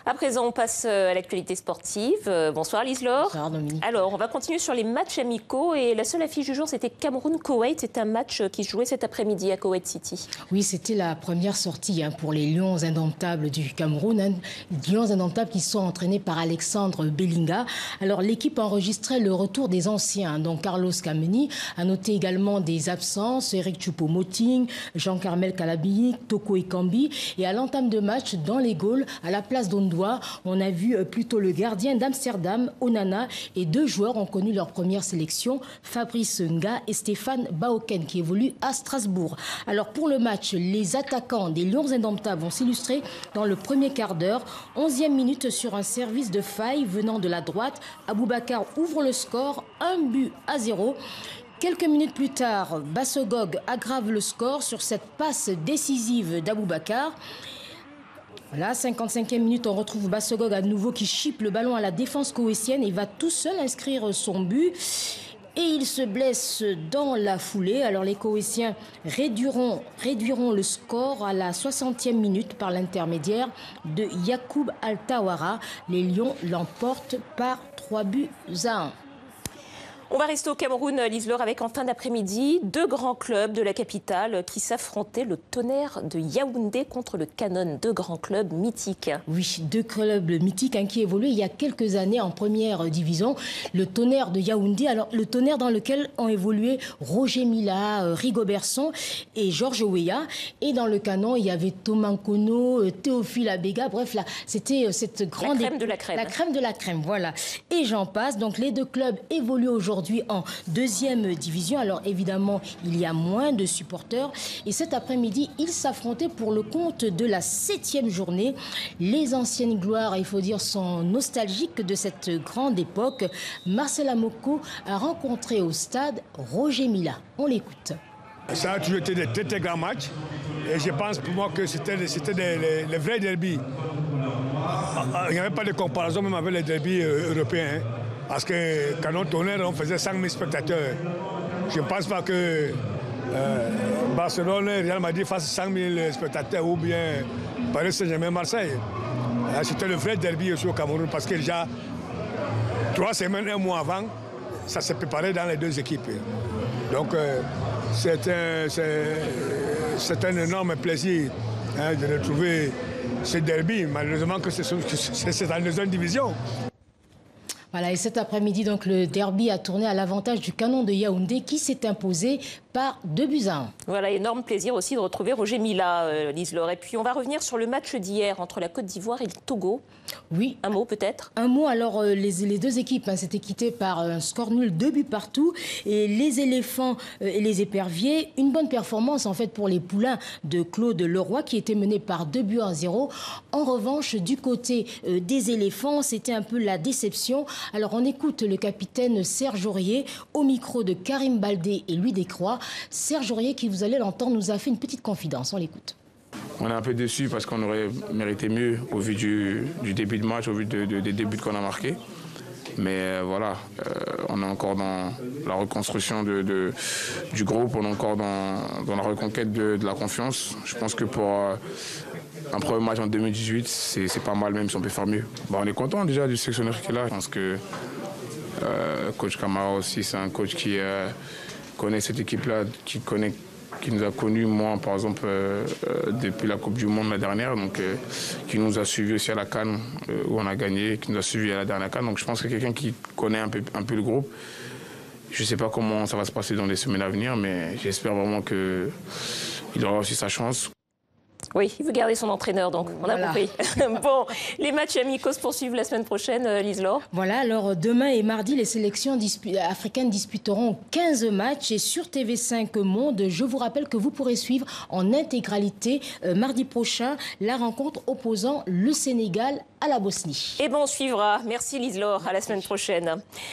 À présent, on passe à l'actualité sportive. Bonsoir Lise-Laure. Bonsoir Dominique. Alors, on va continuer sur les matchs amicaux et la seule affiche du jour, c'était Cameroun-Koweït. C'est un match qui se jouait cet après-midi à Koweït City. Oui, c'était la première sortie pour les Lions indomptables du Cameroun. Lions indomptables qui sont entraînés par Alexandre Belinga. Alors, l'équipe enregistrait le retour des anciens, donc Carlos Kameni. A noté également des absences, Eric Choupo-Moting, Jean-Carmel Kalabi, Toko Ekambi. Et à l'entame de match, dans les Gaules, à la place d'Ondoa, on a vu plutôt le gardien d'Amsterdam, Onana, et deux joueurs ont connu leur première sélection, Fabrice Nga et Stéphane Baoken, qui évoluent à Strasbourg. Alors pour le match, les attaquants des Lions indomptables vont s'illustrer dans le premier quart d'heure. 11e minute sur un service de faille venant de la droite. Aboubakar ouvre le score, 1-0. Quelques minutes plus tard, Bassogog aggrave le score sur cette passe décisive d'Aboubakar. Voilà, 55e minute, on retrouve Bassogog à nouveau qui chipe le ballon à la défense koweïtienne et va tout seul inscrire son but. Et il se blesse dans la foulée. Alors les Koweïtiens réduiront le score à la 60e minute par l'intermédiaire de Yacoub Altawara. Les Lions l'emportent par 3-1. On va rester au Cameroun, Lise-Laure, avec en fin d'après-midi deux grands clubs de la capitale qui s'affrontaient, le Tonnerre de Yaoundé contre le Canon, deux grands clubs mythiques. Oui, deux clubs mythiques qui évoluaient il y a quelques années en première division. Le Tonnerre de Yaoundé, alors le Tonnerre dans lequel ont évolué Roger Mila, Rigobertson et Georges Weah. Et dans le Canon, il y avait Thomas Nkono, Théophile Abega. Bref, là, c'était cette grande... La crème de la crème. La crème de la crème, voilà. Et j'en passe. Donc les deux clubs évoluent aujourd'hui en deuxième division. Alors évidemment, il y a moins de supporters. Et cet après-midi, ils s'affrontaient pour le compte de la 7e journée. Les anciennes gloires, il faut dire, sont nostalgiques de cette grande époque. Marcel Amoko a rencontré au stade Roger Mila. On l'écoute. Ça a toujours été de très très grands matchs. Et je pense pour moi que c'était les vrais derbys. Il n'y avait pas de comparaison même avec les derbys européens. Parce que Canon Tonnerre, on faisait 5 000 spectateurs. Je ne pense pas que Barcelone, Real Madrid fasse 5 000 spectateurs ou bien Paris Saint-Germain, Marseille. C'était le vrai derby aussi au Cameroun parce que déjà 3 semaines, 1 mois avant, ça s'est préparé dans les deux équipes. Donc c'est un énorme plaisir de retrouver ce derby. Malheureusement que c'est en deuxième division. Voilà, et cet après-midi, donc, le derby a tourné à l'avantage du Canon de Yaoundé qui s'est imposé par 2-1. Voilà, énorme plaisir aussi de retrouver Roger Mila, Lise-Laure. Et puis on va revenir sur le match d'hier entre la Côte d'Ivoire et le Togo. Oui. Un mot peut-être? Un mot, alors les deux équipes s'étaient quittées par un score nul, 2 buts partout. Et les éléphants et les éperviers, une bonne performance en fait pour les poulains de Claude Leroy qui étaient menés par 2-0. En revanche, du côté des éléphants, c'était un peu la déception. Alors on écoute le capitaine Serge Aurier au micro de Karim Baldé et Louis Descroix. Serge Aurier, qui vous allez l'entendre, nous a fait une petite confidence. On l'écoute. On est un peu déçus parce qu'on aurait mérité mieux au vu du début de match, au vu des débuts qu'on a marqués. Mais voilà, on est encore dans la reconstruction du groupe, on est encore dans la reconquête de la confiance. Je pense que pour un premier match en 2018, c'est pas mal même si on peut faire mieux. Bon, on est content déjà du sélectionneur qui est là. Je pense que coach Camara aussi, c'est un coach qui connaît cette équipe-là, qui nous a connus, moi par exemple, depuis la Coupe du Monde la dernière, donc qui nous a suivis aussi à la CAN où on a gagné, qui nous a suivis à la dernière CAN. Donc je pense que quelqu'un qui connaît un peu le groupe. Je ne sais pas comment ça va se passer dans les semaines à venir, mais j'espère vraiment qu'il aura aussi sa chance. Oui, il veut garder son entraîneur, donc on a compris. Bon, les matchs amicaux se poursuivent la semaine prochaine, Lise-Laure. Voilà, alors demain et mardi, les sélections africaines disputeront 15 matchs. Et sur TV5 Monde, je vous rappelle que vous pourrez suivre en intégralité mardi prochain la rencontre opposant le Sénégal à la Bosnie. Eh bien, on suivra. Merci Lise-Laure, à la semaine prochaine.